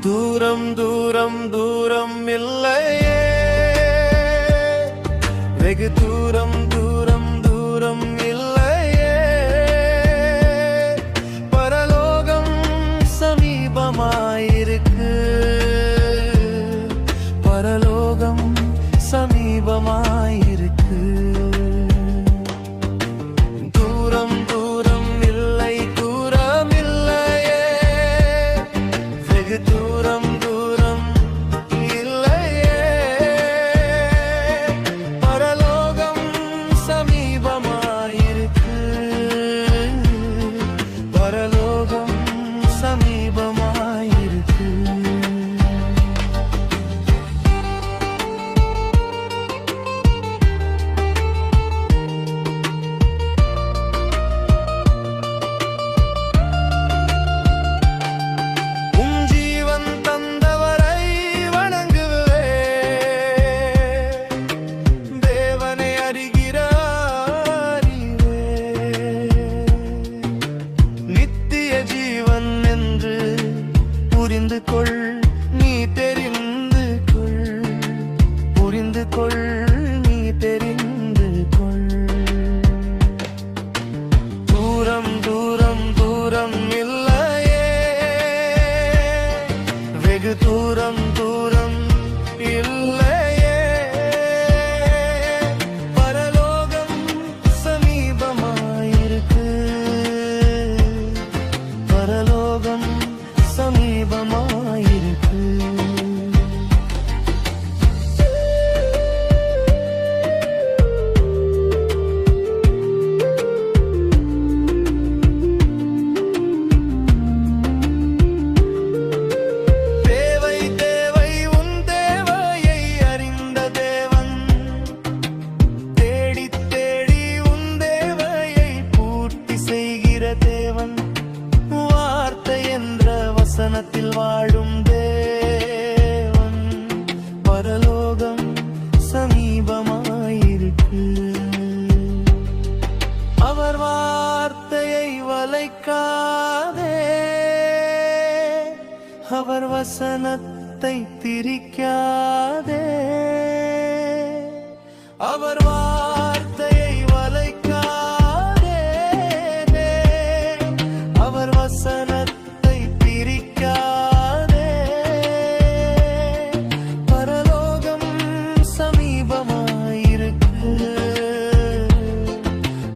தூரம் தூரம் தூரம் இல்லையே, வெகு தூரம் தூரம் தூரம் இல்லையே, பரலோகம் சமீபமாயிருக்கு, பரலோகம் சமீபமாயிருக்கு. தூரம் தூரம் இல்லை, தூரம் இல்லையே, வெகு தூரம் தூரம் இல்லையே, பரலோகம் சமீபமாயிருக்கு, பரலோகம் சமீபமாயிருக்கு. புரிந்து கொள், நீ தெரிந்து கொள், புரிந்து கொள், நீ தெரிந்து கொள். தூரம் தூரம் தூரம் இல்லையே, வெகு தூரம் தூரம் இல்லையே, பரலோகம் சமீபமாயிருக்கு, பரலோகம் சமீபமாயிருக்கு. தேவை தேவை உன் தேவையை அறிந்த தேவன், தேடி தேடி உன் தேவையை பூர்த்தி செய்கிற தேவன், வார்த்தை என்ற வசனத்தில் வாழும் தேவன், பரலோகம் சமீபமாயிருக்கு. அவர் வார்த்தையை வளைக்காதே, அவர் வசனத்தை திரிக்காதே, அவர்